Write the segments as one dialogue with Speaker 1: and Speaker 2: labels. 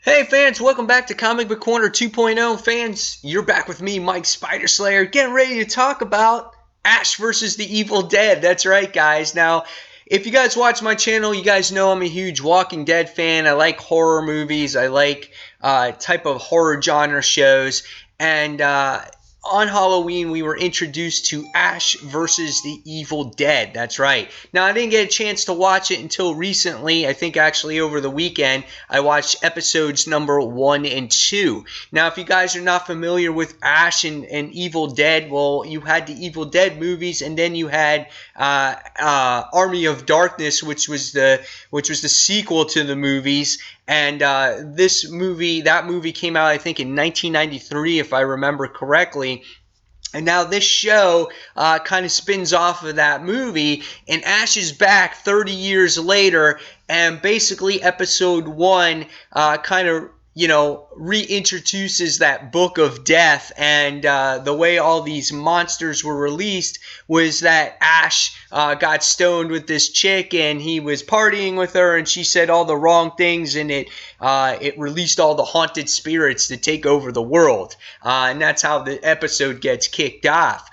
Speaker 1: Hey fans, welcome back to Comic Book Corner 2.0. Fans, you're back with me, Mike Spider Slayer, getting ready to talk about Ash versus the Evil Dead. That's right, guys. Now, if you guys watch my channel, you guys know I'm a huge Walking Dead fan. I like horror movies. I like type of horror genre shows. And on Halloween, we were introduced to Ash versus the Evil Dead. That's right. Now, I didn't get a chance to watch it until recently. I think actually over the weekend, I watched episodes number 1 and 2. Now, if you guys are not familiar with Ash and Evil Dead, well, you had the Evil Dead movies, and then you had Army of Darkness, which was the sequel to the movies. And that movie came out, I think, in 1993, if I remember correctly. And now this show kind of spins off of that movie, and Ash is back 30 years later, and basically episode 1 kind of reintroduces that book of death. And the way all these monsters were released was that Ash got stoned with this chick, and he was partying with her, and she said all the wrong things, and it released all the haunted spirits to take over the world. And that's how the episode gets kicked off.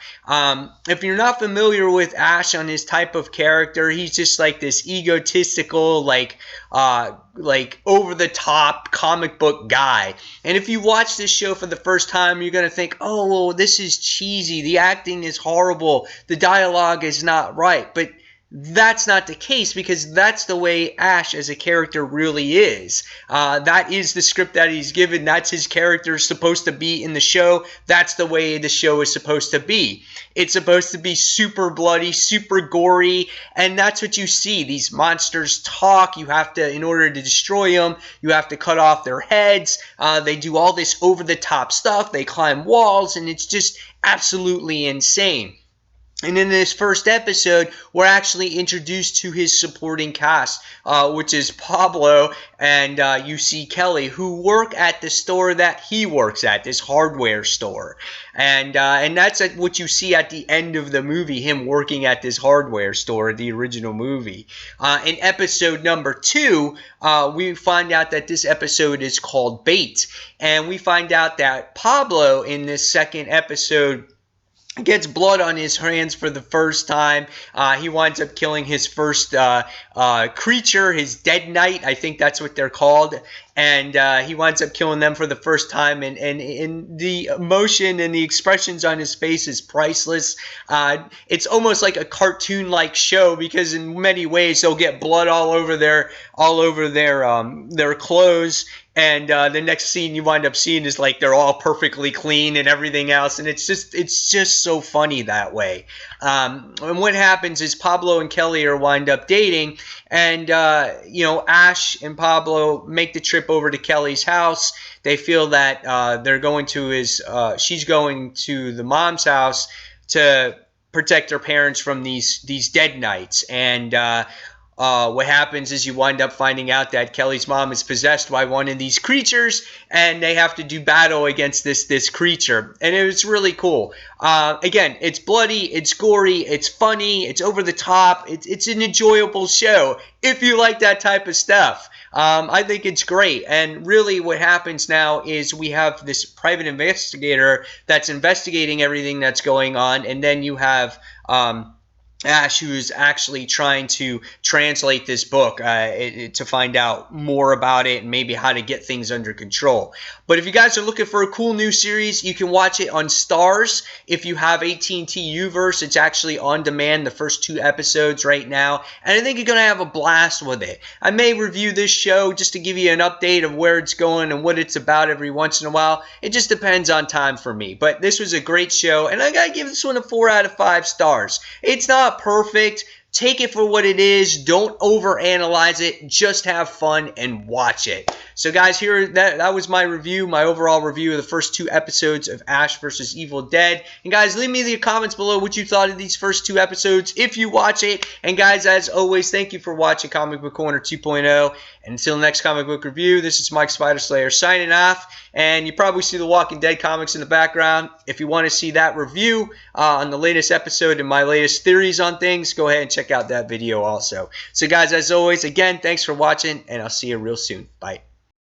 Speaker 1: If you're not familiar with Ash on his type of character, he's just like this egotistical, like over the top comic book guy. And if you watch this show for the first time, you're going to think, oh, well, this is cheesy. The acting is horrible. The dialogue is not right. But that's not the case, because that's the way Ash as a character really is. That is the script that he's given. That's his character supposed to be in the show. That's the way the show is supposed to be. It's supposed to be super bloody, super gory, and that's what you see. These monsters talk. You have to, in order to destroy them, you have to cut off their heads. They do all this over-the-top stuff. They climb walls, and it's just absolutely insane. And in this first episode, we're actually introduced to his supporting cast, which is Pablo and you see Kelly, who work at the store that he works at, this hardware store. And that's what you see at the end of the movie, him working at this hardware store, the original movie. In episode number 2, we find out that this episode is called Bait. And we find out that Pablo, in this second episode, gets blood on his hands for the first time. He winds up killing his first creature, his dead knight. I think that's what they're called. And he winds up killing them for the first time. And the emotion and the expressions on his face is priceless. It's almost like a cartoon-like show, because in many ways they'll get blood all over their clothes. And the next scene you wind up seeing is like they're all perfectly clean and everything else, and it's just so funny that way. And what happens is Pablo and Kelly are wind up dating, and Ash and Pablo make the trip over to Kelly's house. They feel that they're going to she's going to the mom's house to protect her parents from these dead knights. And what happens is you wind up finding out that Kelly's mom is possessed by one of these creatures, and they have to do battle against this creature. And it was really cool. Again, it's bloody, it's gory, it's funny, it's over the top. It's an enjoyable show if you like that type of stuff. I think it's great. And really what happens now is we have this private investigator that's investigating everything that's going on, and then you have Ash, who's actually trying to translate this book to find out more about it and maybe how to get things under control. But if you guys are looking for a cool new series, you can watch it on Starz. If you have AT&T Uverse, it's actually on demand, the first 2 episodes right now. And I think you're going to have a blast with it. I may review this show just to give you an update of where it's going and what it's about every once in a while. It just depends on time for me. But this was a great show, and I got to give this one a 4 out of 5 stars. It's not perfect. Take it for what it is. Don't overanalyze it. Just have fun and watch it. So guys, that was my review, my overall review of the first 2 episodes of Ash vs. Evil Dead. And guys, leave me in the comments below what you thought of these first 2 episodes if you watch it. And guys, as always, thank you for watching Comic Book Corner 2.0. And until the next comic book review, this is Mike Spider Slayer signing off. And you probably see the Walking Dead comics in the background. If you want to see that review on the latest episode and my latest theories on things, go ahead and check out that video also. So guys, as always, again, thanks for watching, and I'll see you real soon. Bye.